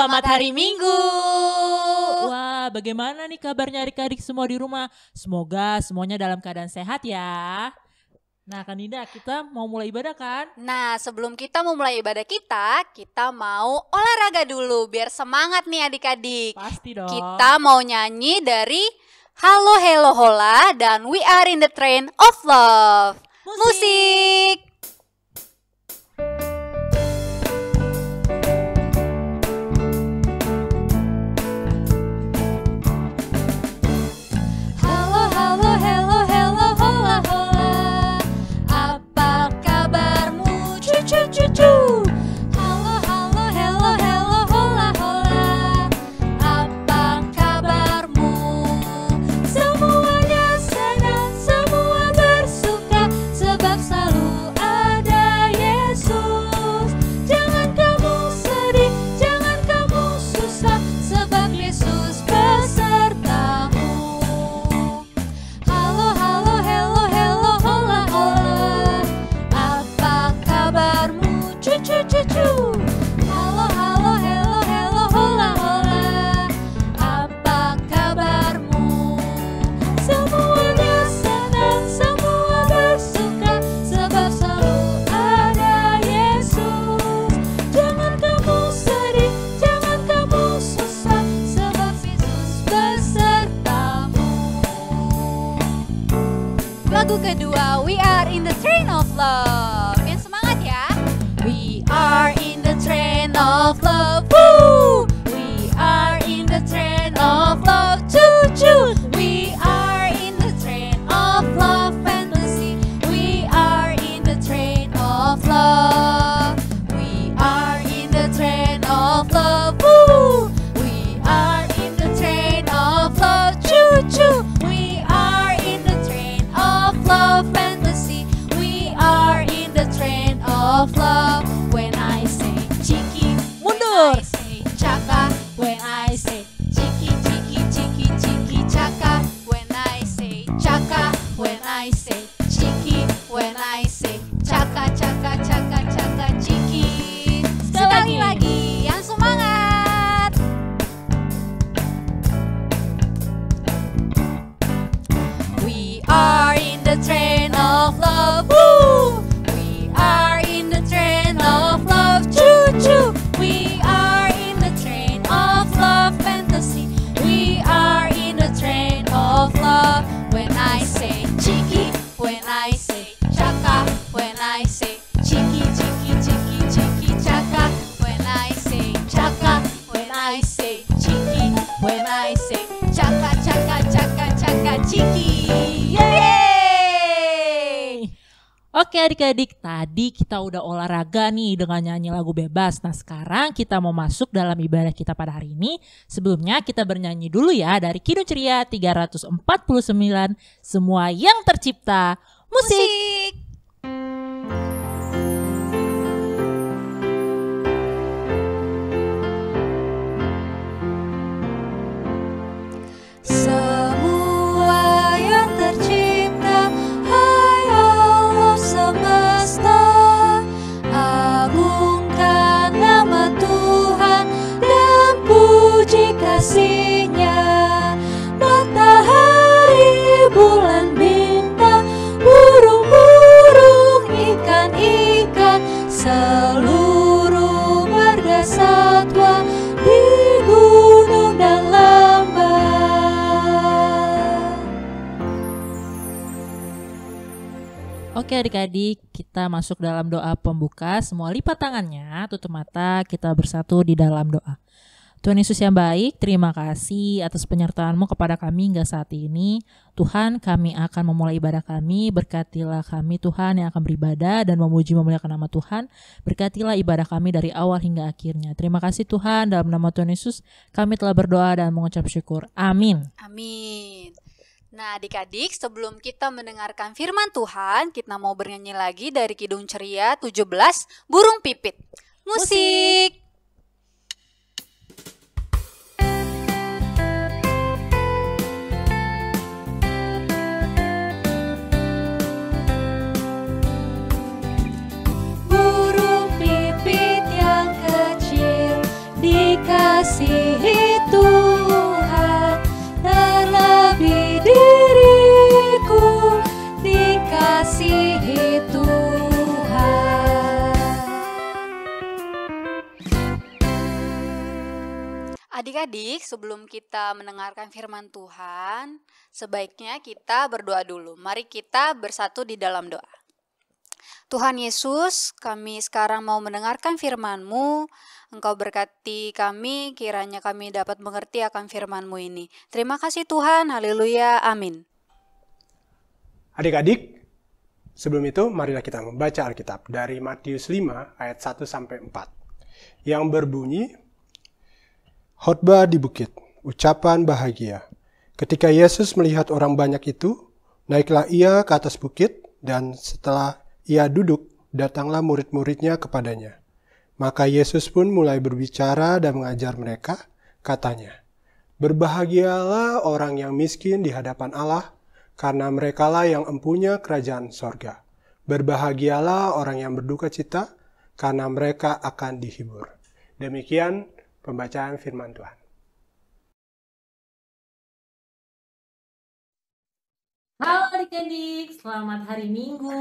Selamat hari Minggu. Wah, bagaimana nih kabarnya adik-adik semua di rumah? Semoga semuanya dalam keadaan sehat ya. Nah, Kak Ninda, kita mau mulai ibadah kan? Nah, sebelum kita memulai ibadah kita mau olahraga dulu biar semangat nih adik-adik. Pasti dong. Kita mau nyanyi dari Halo Hello Hola dan We Are in the Train of Love. Musik. Halo halo hello hello hola hola. Apa kabarmu cucu cucu? Halo halo hello hello hola hola. Apa kabarmu? Semuanya senang, semua bersuka sebab selalu ada Yesus. Jangan kamu sedih, jangan kamu susah sebab Yesus besertamu. Halo halo hello hello hola hola. Apa kabarmu cucu cucu? Halo halo hello hello hola hola. Apa kabarmu? Semuanya senang, semua bersuka sebab selalu ada Yesus. Jangan kamu sedih, jangan kamu susah sebab Yesus besertamu. Lagu kedua, We Are in the Train of Love. Yang semangat ya. We are in the train of love. Woo! We are in the train of love. Choo choo. We are in the train of love fantasy. We are in the train of love. We are in the train of love. Woo! We are in the train of love. Choo choo. We are in the train of love fantasy. We are in the train of love. When I say cheeky, Mundur. when I say chaka, when I say cheeky cheeky cheeky cheeky chaka, when I say chaka, when I say cheeky, when I say chaka chaka chaka chaka cheeky. Sekali lagi, yang semangat. We are in the train of love. Woo! We are in the train of love. Choo choo. We are in the train of love fantasy. We are in the train of love. When I say cheeky, when I say chaka, when I say cheeky cheeky cheeky cheeky chaka, when I say chaka, when I say cheeky, when I say chaka chaka chaka chaka cheeky. Yeay! Oke adik-adik, tadi kita udah olahraga nih dengan nyanyi lagu bebas. Nah sekarang kita mau masuk dalam ibadah kita pada hari ini. Sebelumnya kita bernyanyi dulu ya dari Kidung Ceria 349, Semua yang Tercipta. Musik! Semua yang tercipta, hai Allah semesta, agungkan nama Tuhan dan puji kasih-Nya. Matahari, bulan, bintang, burung-burung, ikan-ikan, seluruh marga satwa di gunung dan lembah. Oke adik-adik, kita masuk dalam doa pembuka. Semua lipat tangannya, tutup mata, kita bersatu di dalam doa. Tuhan Yesus yang baik, terima kasih atas penyertaan-Mu kepada kami hingga saat ini. Tuhan, kami akan memulai ibadah kami. Berkatilah kami Tuhan yang akan beribadah dan memuji memuliakan nama Tuhan. Berkatilah ibadah kami dari awal hingga akhirnya. Terima kasih Tuhan, dalam nama Tuhan Yesus kami telah berdoa dan mengucap syukur. Amin. Amin. Nah adik-adik, sebelum kita mendengarkan firman Tuhan, kita mau bernyanyi lagi dari Kidung Ceria 17, Burung Pipit. Musik! Burung pipit yang kecil dikasih Adik-adik, sebelum kita mendengarkan firman Tuhan, sebaiknya kita berdoa dulu. Mari kita bersatu di dalam doa. Tuhan Yesus, kami sekarang mau mendengarkan firman-Mu. Engkau berkati kami, kiranya kami dapat mengerti akan firman-Mu ini. Terima kasih Tuhan, haleluya, amin. Adik-adik, sebelum itu marilah kita membaca Alkitab dari Matius 5 ayat 1-4 yang berbunyi, Khotbah di bukit, ucapan bahagia. Ketika Yesus melihat orang banyak itu, naiklah ia ke atas bukit, dan setelah ia duduk, datanglah murid-muridnya kepadanya. Maka Yesus pun mulai berbicara dan mengajar mereka, katanya, berbahagialah orang yang miskin di hadapan Allah, karena merekalah yang empunya kerajaan sorga. Berbahagialah orang yang berduka cita, karena mereka akan dihibur. Demikian pembacaan firman Tuhan. Halo adik-adik, selamat hari Minggu.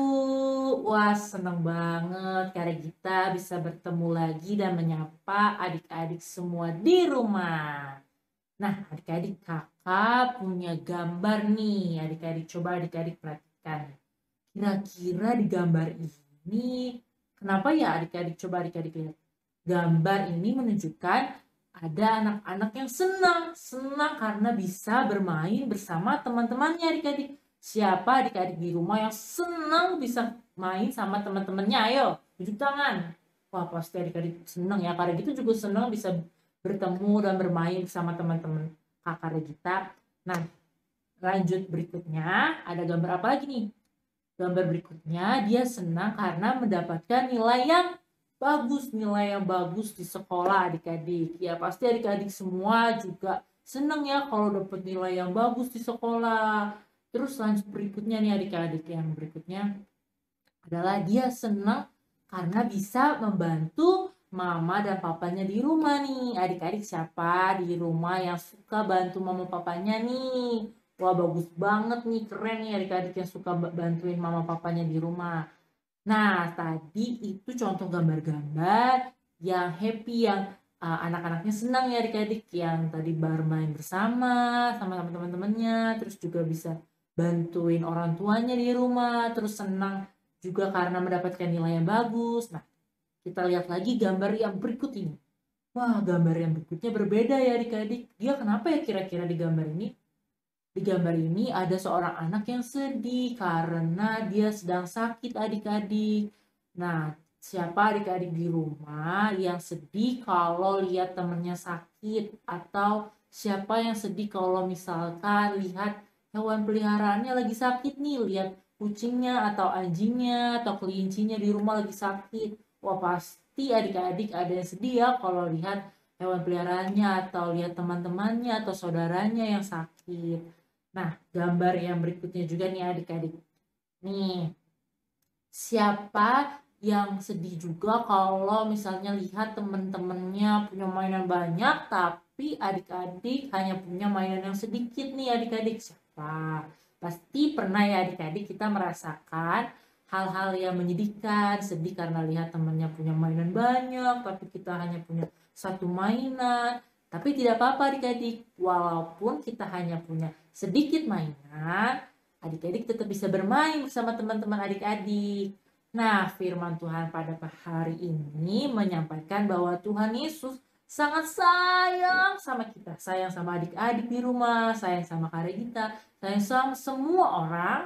Wah, senang banget karena kita bisa bertemu lagi dan menyapa adik-adik semua di rumah. Nah, adik-adik, kakak punya gambar nih. Adik-adik, coba adik-adik perhatikan. Kira-kira di gambar ini, kenapa ya adik-adik? Coba adik-adik lihat. Gambar ini menunjukkan ada anak-anak yang senang karena bisa bermain bersama teman-temannya adik-adik. Siapa adik-adik di rumah yang senang bisa main sama teman-temannya? Ayo, tunjuk tangan. Wah, pasti adik-adik senang ya. Karena gitu juga senang bisa bertemu dan bermain bersama teman-teman kakak kita. Nah, lanjut berikutnya, ada gambar apa lagi nih? Gambar berikutnya, dia senang karena mendapatkan nilai yang bagus di sekolah adik-adik. Ya pasti adik-adik semua juga senang ya kalau dapat nilai yang bagus di sekolah. Terus lanjut berikutnya nih adik-adik, yang berikutnya adalah dia senang karena bisa membantu mama dan papanya di rumah nih. Adik-adik, siapa di rumah yang suka bantu mama papanya nih? Wah, bagus banget nih, keren nih adik-adik yang suka bantuin mama papanya di rumah. Nah, tadi itu contoh gambar-gambar yang happy, yang anak-anaknya senang ya adik-adik, yang tadi bermain bersama sama teman-temannya, terus juga bisa bantuin orang tuanya di rumah, terus senang juga karena mendapatkan nilai yang bagus. Nah, kita lihat lagi gambar yang berikut ini. Wah, gambar yang berikutnya berbeda ya adik-adik. Dia kenapa ya kira-kira di gambar ini? Di gambar ini ada seorang anak yang sedih karena dia sedang sakit adik-adik. Nah, siapa adik-adik di rumah yang sedih kalau lihat temannya sakit? Atau siapa yang sedih kalau misalkan lihat hewan peliharaannya lagi sakit nih? Lihat kucingnya atau anjingnya atau kelincinya di rumah lagi sakit. Wah, pasti adik-adik ada yang sedih ya kalau lihat hewan peliharaannya atau lihat teman-temannya atau saudaranya yang sakit. Nah, gambar yang berikutnya juga nih adik-adik. Nih, siapa yang sedih juga kalau misalnya lihat teman-temannya punya mainan banyak, tapi adik-adik hanya punya mainan yang sedikit nih adik-adik. Siapa? Pasti pernah ya adik-adik kita merasakan hal-hal yang menyedihkan, sedih karena lihat temannya punya mainan banyak, tapi kita hanya punya satu mainan. Tapi tidak apa-apa adik-adik, walaupun kita hanya punya sedikit mainan, adik-adik tetap bisa bermain bersama teman-teman adik-adik. Nah, firman Tuhan pada hari ini menyampaikan bahwa Tuhan Yesus sangat sayang sama kita, sayang sama adik-adik di rumah, sayang sama kita, sayang sama semua orang.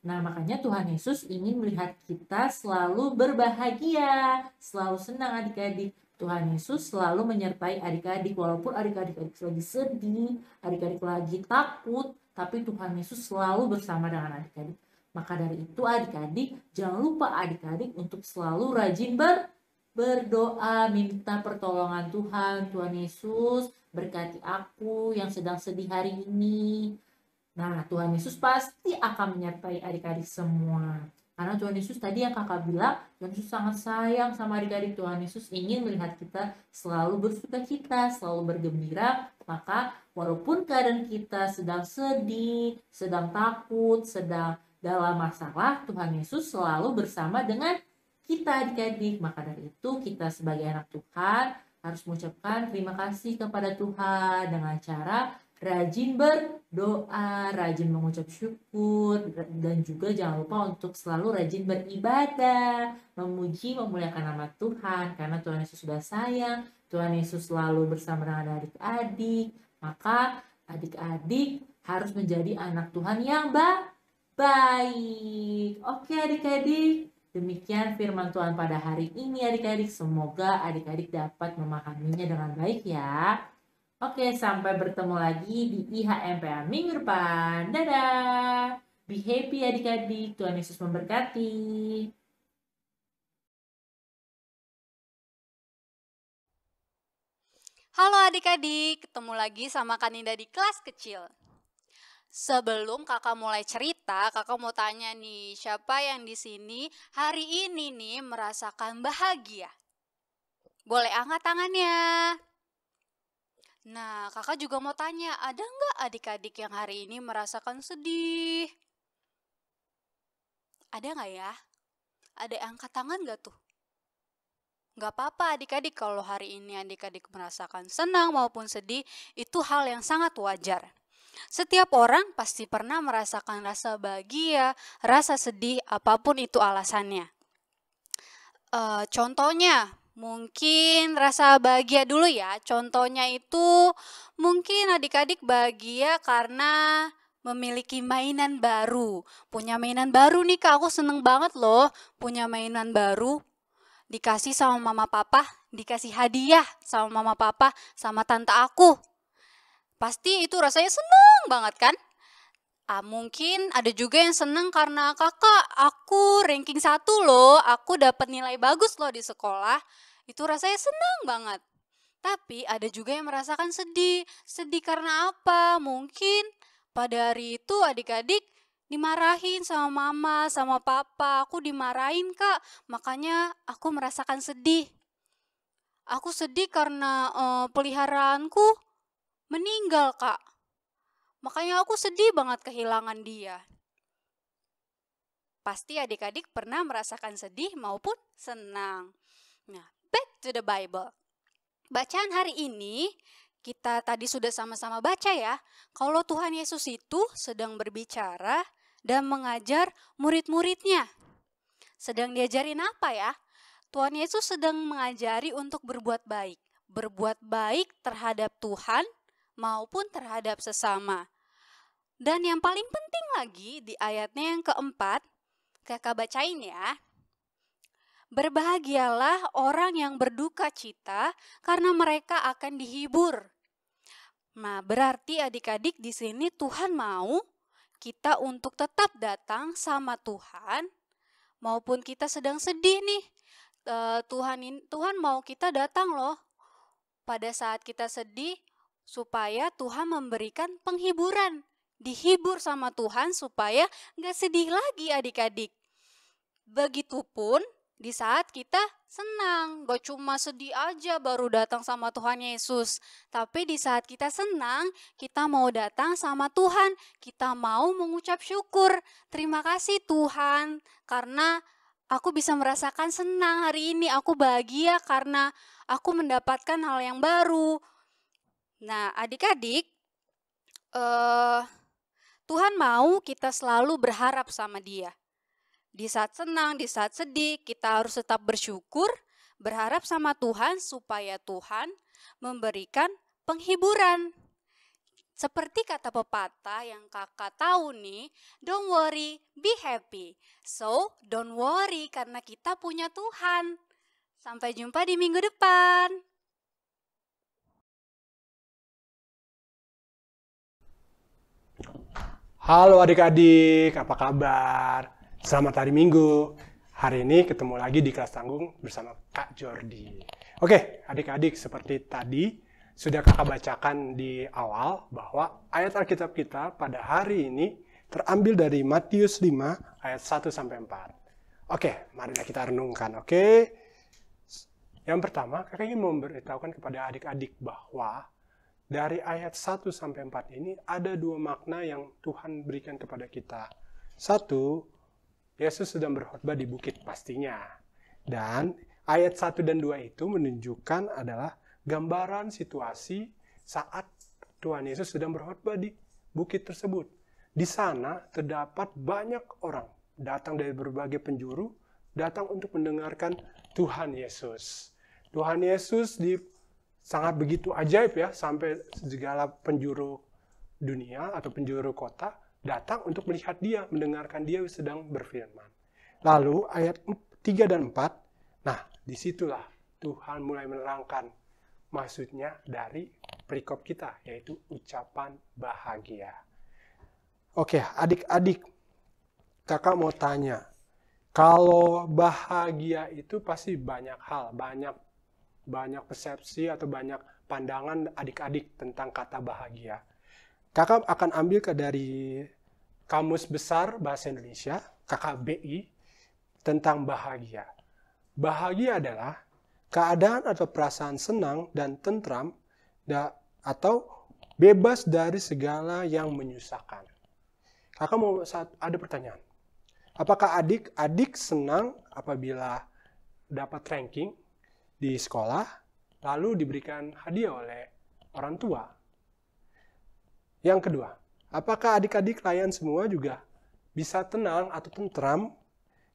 Nah, makanya Tuhan Yesus ingin melihat kita selalu berbahagia, selalu senang adik-adik. Tuhan Yesus selalu menyertai adik-adik, walaupun adik-adik lagi sedih, adik-adik lagi takut, tapi Tuhan Yesus selalu bersama dengan adik-adik. Maka dari itu adik-adik, jangan lupa adik-adik untuk selalu rajin berdoa, minta pertolongan Tuhan. Tuhan Yesus berkati aku yang sedang sedih hari ini. Nah, Tuhan Yesus pasti akan menyertai adik-adik semua. Karena Tuhan Yesus tadi yang kakak bilang, Tuhan Yesus sangat sayang sama adik-adik. Tuhan Yesus ingin melihat kita selalu bersukacita, selalu bergembira. Maka walaupun keadaan kita sedang sedih, sedang takut, sedang dalam masalah, Tuhan Yesus selalu bersama dengan kita adik-adik. Maka dari itu kita sebagai anak Tuhan harus mengucapkan terima kasih kepada Tuhan dengan cara rajin berdoa, rajin mengucap syukur, dan juga jangan lupa untuk selalu rajin beribadah, memuji, memuliakan nama Tuhan, karena Tuhan Yesus sudah sayang, Tuhan Yesus selalu bersama dengan adik-adik, maka adik-adik harus menjadi anak Tuhan yang baik. Oke adik-adik, demikian firman Tuhan pada hari ini adik-adik. Semoga adik-adik dapat memahaminya dengan baik ya. Oke, sampai bertemu lagi di IHMPA minggu depan. Dadah. Be happy adik-adik. Tuhan Yesus memberkati. Halo adik-adik, ketemu lagi sama Kaninda di kelas kecil. Sebelum kakak mulai cerita, kakak mau tanya nih, siapa yang di sini hari ini nih merasakan bahagia? Boleh angkat tangannya. Nah, kakak juga mau tanya, ada nggak adik-adik yang hari ini merasakan sedih? Ada nggak ya? Ada yang angkat tangan nggak tuh? Nggak apa-apa adik-adik, kalau hari ini adik-adik merasakan senang maupun sedih, itu hal yang sangat wajar. Setiap orang pasti pernah merasakan rasa bahagia, rasa sedih, apapun itu alasannya. Contohnya, mungkin rasa bahagia dulu ya. Contohnya itu mungkin adik-adik bahagia karena memiliki mainan baru. Punya mainan baru nih Kak, aku seneng banget loh punya mainan baru. Dikasih sama mama papa, dikasih hadiah sama mama papa, sama tante aku. Pasti itu rasanya seneng banget kan? Mungkin ada juga yang seneng karena kakak, aku ranking 1 loh, aku dapat nilai bagus loh di sekolah. Itu rasanya seneng banget. Tapi ada juga yang merasakan sedih. Sedih karena apa? Mungkin pada hari itu adik-adik dimarahin sama mama, sama papa. Aku dimarahin Kak, makanya aku merasakan sedih. Aku sedih karena peliharaanku meninggal Kak. Makanya aku sedih banget kehilangan dia. Pasti adik-adik pernah merasakan sedih maupun senang. Nah, back to the Bible. Bacaan hari ini kita tadi sudah sama-sama baca ya. Kalau Tuhan Yesus itu sedang berbicara dan mengajar murid-muridnya. Sedang diajarin apa ya? Tuhan Yesus sedang mengajari untuk berbuat baik. Berbuat baik terhadap Tuhan maupun terhadap sesama. Dan yang paling penting lagi di ayatnya yang keempat, kakak bacain ya. Berbahagialah orang yang berduka cita karena mereka akan dihibur. Nah, berarti adik-adik di sini Tuhan mau kita untuk tetap datang sama Tuhan, maupun kita sedang sedih nih. Tuhan mau kita datang loh pada saat kita sedih, supaya Tuhan memberikan penghiburan. Dihibur sama Tuhan supaya gak sedih lagi adik-adik. Begitupun di saat kita senang, gak cuma sedih aja baru datang sama Tuhan Yesus. Tapi di saat kita senang, kita mau datang sama Tuhan. Kita mau mengucap syukur. Terima kasih Tuhan, karena aku bisa merasakan senang hari ini. Aku bahagia karena aku mendapatkan hal yang baru. Nah adik-adik, Tuhan mau kita selalu berharap sama Dia. Di saat senang, di saat sedih, kita harus tetap bersyukur, berharap sama Tuhan supaya Tuhan memberikan penghiburan. Seperti kata pepatah yang kakak tahu nih, don't worry, be happy. So, don't worry karena kita punya Tuhan. Sampai jumpa di minggu depan. Halo adik-adik, apa kabar? Selamat hari Minggu. Hari ini ketemu lagi di kelas tanggung bersama Kak Jordi. Oke, adik-adik, seperti tadi sudah kakak bacakan di awal bahwa ayat Alkitab kita pada hari ini terambil dari Matius 5 ayat 1-4. Oke, marilah kita renungkan, oke? Yang pertama, kakak ingin memberitahukan kepada adik-adik bahwa dari ayat 1-4 ini ada dua makna yang Tuhan berikan kepada kita. Satu, Yesus sedang berkhotbah di bukit pastinya. Dan ayat 1 dan 2 itu menunjukkan adalah gambaran situasi saat Tuhan Yesus sedang berkhotbah di bukit tersebut. Di sana terdapat banyak orang datang dari berbagai penjuru, datang untuk mendengarkan Tuhan Yesus. Tuhan Yesus sangat begitu ajaib ya, sampai segala penjuru dunia atau penjuru kota datang untuk melihat dia, mendengarkan dia sedang berfirman. Lalu ayat 3 dan 4, nah disitulah Tuhan mulai menerangkan maksudnya dari perikop kita, yaitu ucapan bahagia. Oke, adik-adik, kakak mau tanya, kalau bahagia itu pasti banyak hal, banyak persepsi atau banyak pandangan adik-adik tentang kata bahagia. Kakak akan ambil dari Kamus Besar Bahasa Indonesia, KKBI, tentang bahagia. Bahagia adalah keadaan atau perasaan senang dan tentram atau bebas dari segala yang menyusahkan. Kakak mau ada pertanyaan. Apakah adik-adik senang apabila dapat ranking di sekolah, lalu diberikan hadiah oleh orang tua? Yang kedua, apakah adik-adik kalian semua juga bisa tenang atau tentram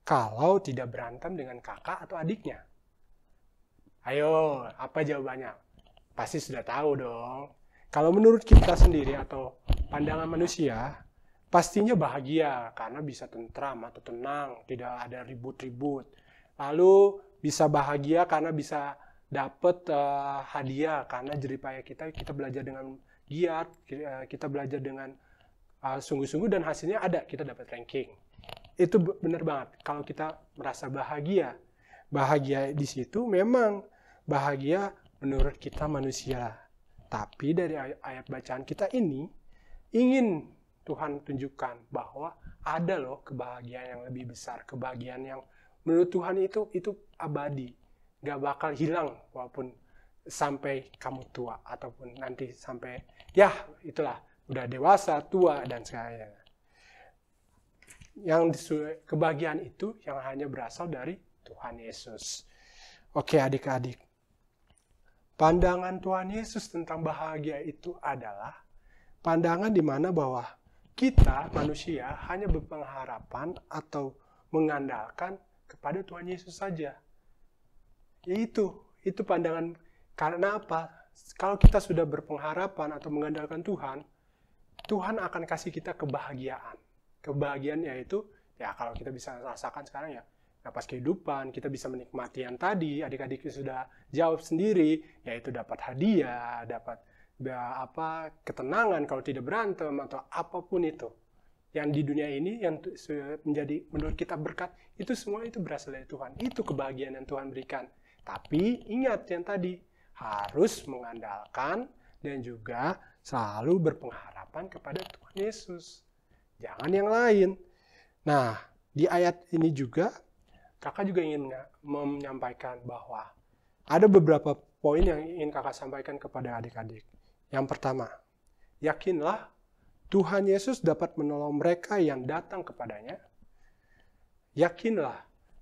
kalau tidak berantem dengan kakak atau adiknya? Ayo, apa jawabannya? Pasti sudah tahu dong. Kalau menurut kita sendiri atau pandangan manusia, pastinya bahagia karena bisa tentram atau tenang, tidak ada ribut-ribut. Lalu bisa bahagia karena bisa dapat hadiah karena jeripaya kita belajar dengan giat, kita belajar dengan sungguh-sungguh dan hasilnya ada, kita dapat ranking. Itu benar banget. Kalau kita merasa bahagia di situ memang bahagia menurut kita manusia. Tapi dari ayat bacaan kita ini ingin Tuhan tunjukkan bahwa ada loh kebahagiaan yang lebih besar, kebahagiaan yang menurut Tuhan itu abadi, gak bakal hilang walaupun sampai kamu tua ataupun nanti sampai ya itulah udah dewasa, tua dan sebagainya. Yang kebahagiaan itu yang hanya berasal dari Tuhan Yesus. Oke adik-adik, pandangan Tuhan Yesus tentang bahagia itu adalah pandangan di mana bahwa kita manusia hanya berpengharapan atau mengandalkan kepada Tuhan Yesus saja. Itu pandangan. Karena apa? Kalau kita sudah berpengharapan atau mengandalkan Tuhan, Tuhan akan kasih kita kebahagiaan. Kebahagiaan yaitu, ya kalau kita bisa rasakan sekarang ya, napas kehidupan, kita bisa menikmati yang tadi, adik-adik sudah jawab sendiri, yaitu dapat hadiah, dapat ketenangan kalau tidak berantem atau apapun itu. Yang di dunia ini yang menjadi menurut kita berkat, itu semua itu berasal dari Tuhan. Itu kebahagiaan yang Tuhan berikan. Tapi ingat yang tadi, harus mengandalkan dan juga selalu berpengharapan kepada Tuhan Yesus. Jangan yang lain. Nah, di ayat ini juga, kakak juga ingin menyampaikan bahwa ada beberapa poin yang ingin kakak sampaikan kepada adik-adik. Yang pertama, yakinlah Tuhan Yesus dapat menolong mereka yang datang kepadanya. Yakinlah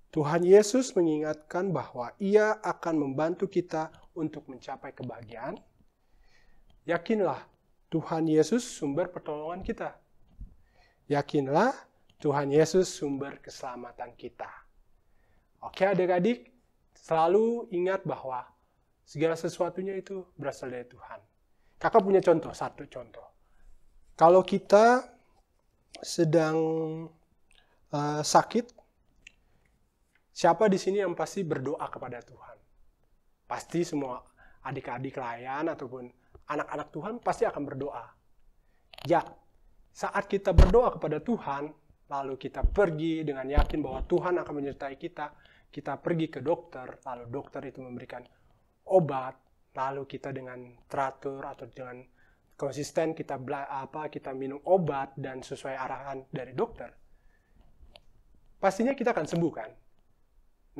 Tuhan Yesus mengingatkan bahwa Ia akan membantu kita untuk mencapai kebahagiaan. Yakinlah Tuhan Yesus sumber pertolongan kita. Yakinlah Tuhan Yesus sumber keselamatan kita. Oke adik-adik, selalu ingat bahwa segala sesuatunya itu berasal dari Tuhan. Kakak punya satu contoh. Kalau kita sedang sakit, siapa di sini yang pasti berdoa kepada Tuhan? Pasti semua adik-adik layan ataupun anak-anak Tuhan pasti akan berdoa. Ya, saat kita berdoa kepada Tuhan, lalu kita pergi dengan yakin bahwa Tuhan akan menyertai kita, kita pergi ke dokter, lalu dokter itu memberikan obat, lalu kita dengan teratur atau dengan konsisten kita minum obat dan sesuai arahan dari dokter, pastinya kita akan sembuh kan?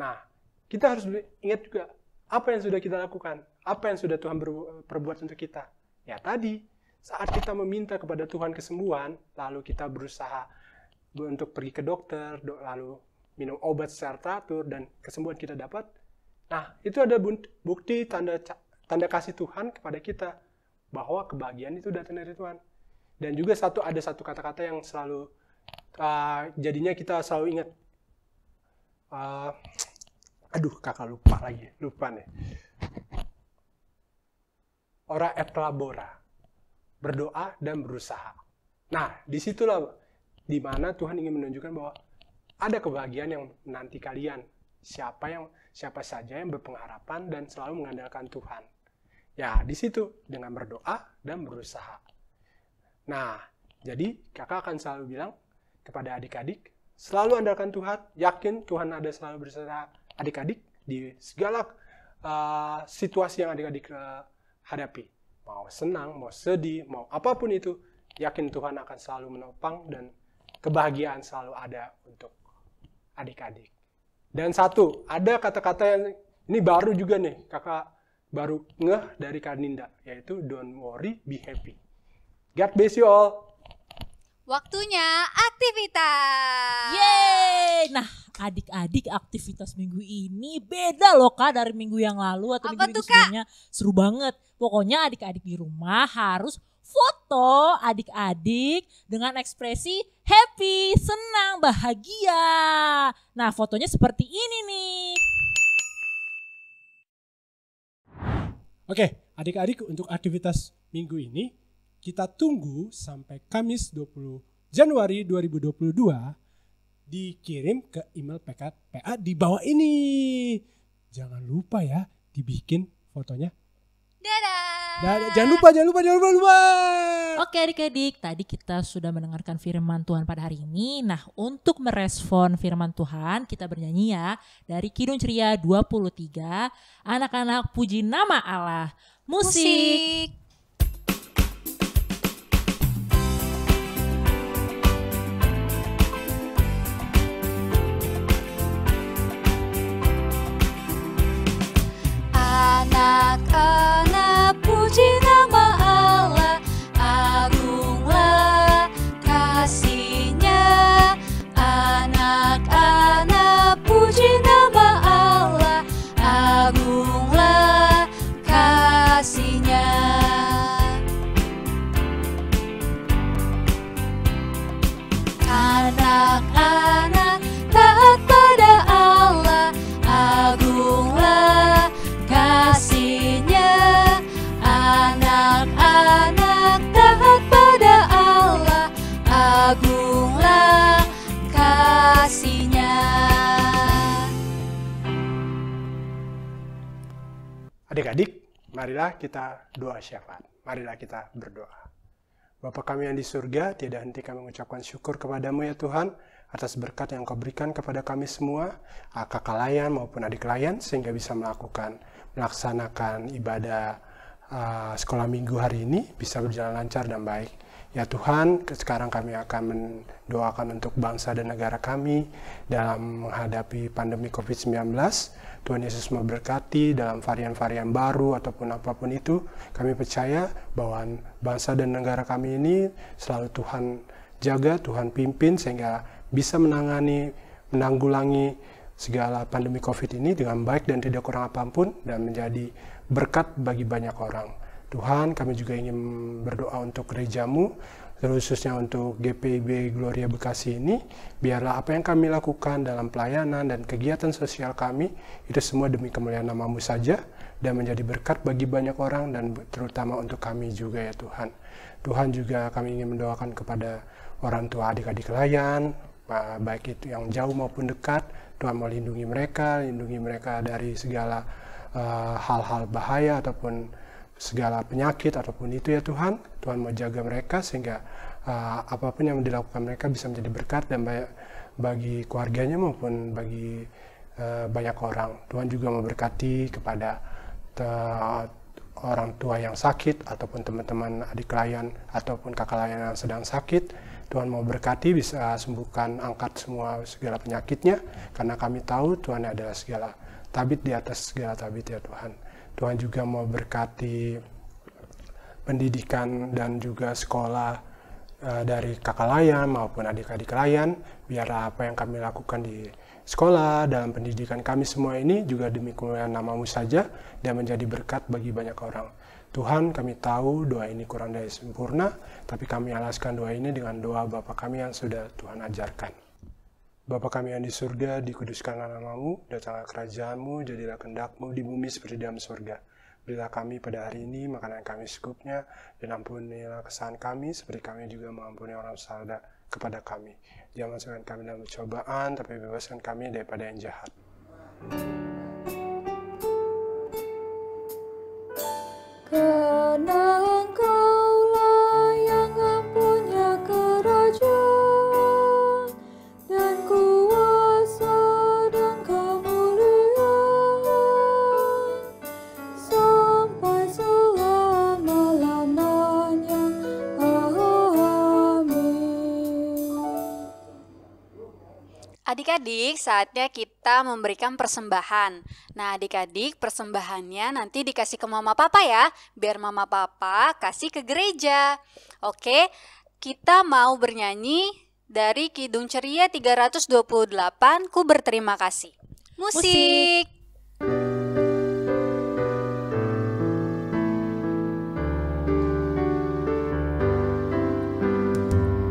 Nah, kita harus ingat juga apa yang sudah kita lakukan, apa yang sudah Tuhan perbuat untuk kita. Ya tadi, saat kita meminta kepada Tuhan kesembuhan, lalu kita berusaha untuk pergi ke dokter, lalu minum obat secara teratur dan kesembuhan kita dapat. Nah, itu ada bukti tanda tanda kasih Tuhan kepada kita bahwa kebahagiaan itu datang dari Tuhan. Dan juga ada satu kata-kata yang selalu jadinya kita selalu ingat. Kakak lupa nih. Ora et labora, berdoa dan berusaha. Nah, disitulah di mana Tuhan ingin menunjukkan bahwa ada kebahagiaan yang menanti kalian. Siapa saja yang berpengharapan dan selalu mengandalkan Tuhan. Ya, di situ dengan berdoa dan berusaha. Nah, jadi kakak akan selalu bilang kepada adik-adik, selalu andalkan Tuhan, yakin Tuhan ada selalu bersama adik-adik di segala situasi yang adik-adik hadapi. Mau senang, mau sedih, mau apapun itu, yakin Tuhan akan selalu menopang dan kebahagiaan selalu ada untuk adik-adik. Dan ada kata-kata yang ini baru juga nih, kakak baru ngeh dari Kak Ninda, yaitu don't worry, be happy. God bless you all. Waktunya aktivitas. Yeay! Nah, adik-adik aktivitas minggu ini beda loh Kak dari minggu yang lalu atau minggu sebelumnya. Seru banget. Pokoknya adik-adik di rumah harus foto adik-adik dengan ekspresi happy, senang, bahagia. Nah, fotonya seperti ini nih. Oke, adik-adik untuk aktivitas minggu ini kita tunggu sampai Kamis 20 Januari 2022 dikirim ke email PA di bawah ini. Jangan lupa ya dibikin fotonya. Dadah. Jangan lupa. Oke adik-adik, tadi kita sudah mendengarkan firman Tuhan pada hari ini. Nah, untuk merespon firman Tuhan, kita bernyanyi ya dari Kidung Ceria 23, anak-anak puji nama Allah. Musik. Anak-anak puji nama Allah, agunglah kasih-Nya. Anak-anak puji nama Allah, agunglah kasih-Nya. Anak-anak taat pada Allah, agunglah kasih-Nya. Anak-anak taat pada Allah, agunglah kasih-Nya. Adik-adik, marilah kita doa syafaat. Marilah kita berdoa. Bapa kami yang di surga, tiada henti kami mengucapkan syukur kepadamu ya Tuhan, atas berkat yang Kau berikan kepada kami semua, kakak layan maupun adik layan, sehingga bisa melaksanakan ibadah sekolah minggu hari ini, bisa berjalan lancar dan baik. Ya Tuhan, sekarang kami akan mendoakan untuk bangsa dan negara kami dalam menghadapi pandemi COVID-19. Tuhan Yesus memberkati dalam varian-varian baru ataupun apapun itu. Kami percaya bahwa bangsa dan negara kami ini selalu Tuhan jaga, Tuhan pimpin sehingga bisa menanggulangi segala pandemi COVID ini dengan baik dan tidak kurang apapun dan menjadi berkat bagi banyak orang. Tuhan, kami juga ingin berdoa untuk gerejamu, khususnya untuk GPIB Gloria Bekasi ini, biarlah apa yang kami lakukan dalam pelayanan dan kegiatan sosial kami, itu semua demi kemuliaan nama-Mu saja, dan menjadi berkat bagi banyak orang, dan terutama untuk kami juga ya Tuhan. Tuhan juga kami ingin mendoakan kepada orang tua adik-adik layan, baik itu yang jauh maupun dekat, Tuhan mau lindungi mereka dari segala hal-hal bahaya ataupun segala penyakit ataupun itu ya Tuhan. Tuhan mau jaga mereka sehingga apapun yang dilakukan mereka bisa menjadi berkat dan bagi keluarganya maupun bagi banyak orang. Tuhan juga memberkati kepada orang tua yang sakit ataupun teman-teman adik layan ataupun kakak layan yang sedang sakit. Tuhan mau berkati, bisa sembuhkan, angkat segala penyakitnya, karena kami tahu Tuhan adalah segala tabib di atas segala tabib ya Tuhan. Tuhan juga mau berkati pendidikan dan juga sekolah dari kakak layan maupun adik-adik layan, biar apa yang kami lakukan di sekolah, dalam pendidikan kami semua ini juga demi kemuliaan nama-Mu saja dan menjadi berkat bagi banyak orang. Tuhan, kami tahu doa ini kurang dari sempurna, tapi kami alaskan doa ini dengan doa Bapa kami yang sudah Tuhan ajarkan. Bapa kami yang di surga, dikuduskanlah nama-Mu, datanglah kerajaan-Mu, jadilah kehendak-Mu di bumi seperti dalam surga. Berilah kami pada hari ini makanan kami secukupnya, dan ampunilah kesalahan kami seperti kami juga mengampuni orang bersalah kepada kami. Jangan masukkan kami dalam cobaan, tapi bebaskan kami daripada yang jahat. Karena Engkaulah yang mempunyai kerajaan dan kuasa dan kemuliaan sampai selama-lamanya. Amin. Adik-adik, saatnya kita memberikan persembahan. Nah, adik-adik, persembahannya nanti dikasih ke mama papa ya, biar mama papa kasih ke gereja. Oke, kita mau bernyanyi dari Kidung Ceria 328, Ku Berterima Kasih. Musik.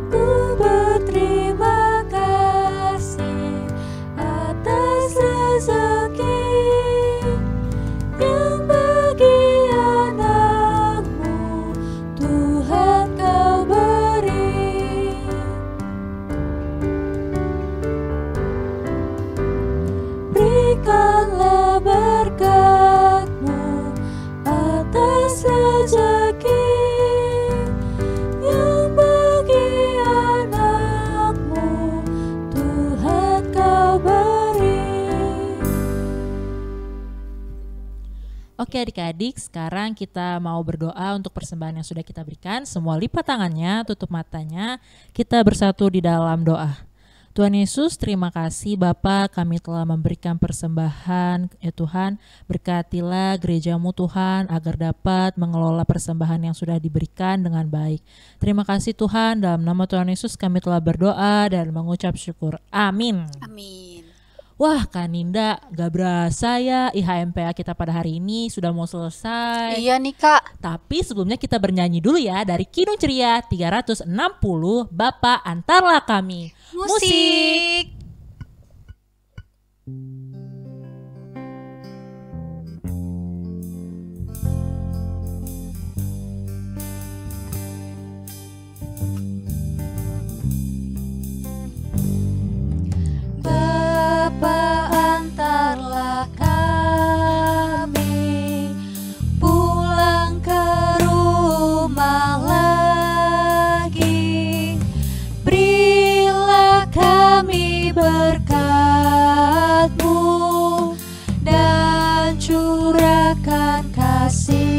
Ku berterima kasih atas rezeki yang bagi anak-Mu Tuhan Kau beri. Berikanlah berkat-Mu atas rezeki yang bagi anak-Mu Tuhan Kau beri. Oke adik-adik, sekarang kita mau berdoa untuk persembahan yang sudah kita berikan. Semua lipat tangannya, tutup matanya, kita bersatu di dalam doa. Tuhan Yesus, terima kasih Bapa, kami telah memberikan persembahan. Ya Tuhan, berkatilah gereja-Mu Tuhan, agar dapat mengelola persembahan yang sudah diberikan dengan baik. Terima kasih Tuhan, dalam nama Tuhan Yesus kami telah berdoa dan mengucap syukur. Amin. Amin. Wah Kak Ninda, gak berasa ya IHMPA kita pada hari ini sudah mau selesai. Iya nih Kak. Tapi sebelumnya kita bernyanyi dulu ya dari Kidung Ceria 360, Bapa Antarlah Kami. Musik. Bapa antarlah kami pulang ke rumah lagi. Berilah kami berkat-Mu dan curahkan kasih-Mu.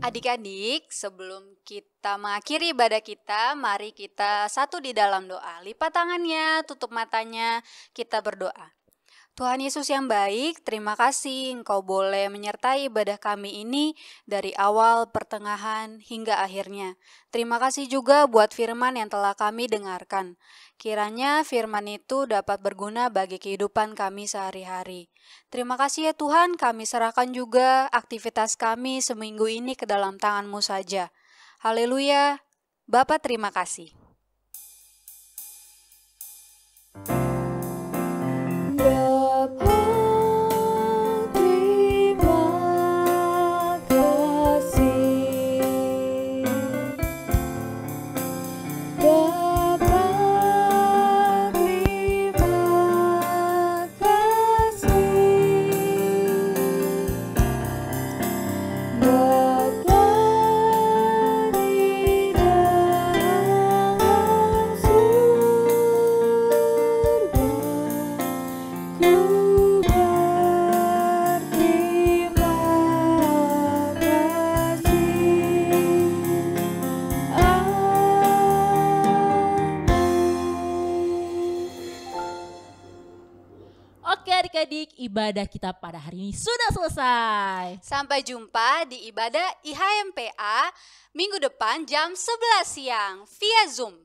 Adik-adik, sebelum kita mengakhiri ibadah kita, mari kita satu di dalam doa. Lipat tangannya, tutup matanya, kita berdoa. Tuhan Yesus yang baik, terima kasih Engkau boleh menyertai ibadah kami ini dari awal, pertengahan, hingga akhirnya. Terima kasih juga buat firman yang telah kami dengarkan. Kiranya firman itu dapat berguna bagi kehidupan kami sehari-hari. Terima kasih ya Tuhan, kami serahkan juga aktivitas kami seminggu ini ke dalam tangan-Mu saja. Haleluya, Bapa terima kasih. adik-adik, ibadah kita pada hari ini sudah selesai. Sampai jumpa di ibadah IHMPA minggu depan jam 11 siang via Zoom.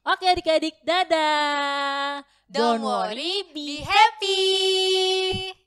Oke adik-adik, dadah. Don't worry, be happy.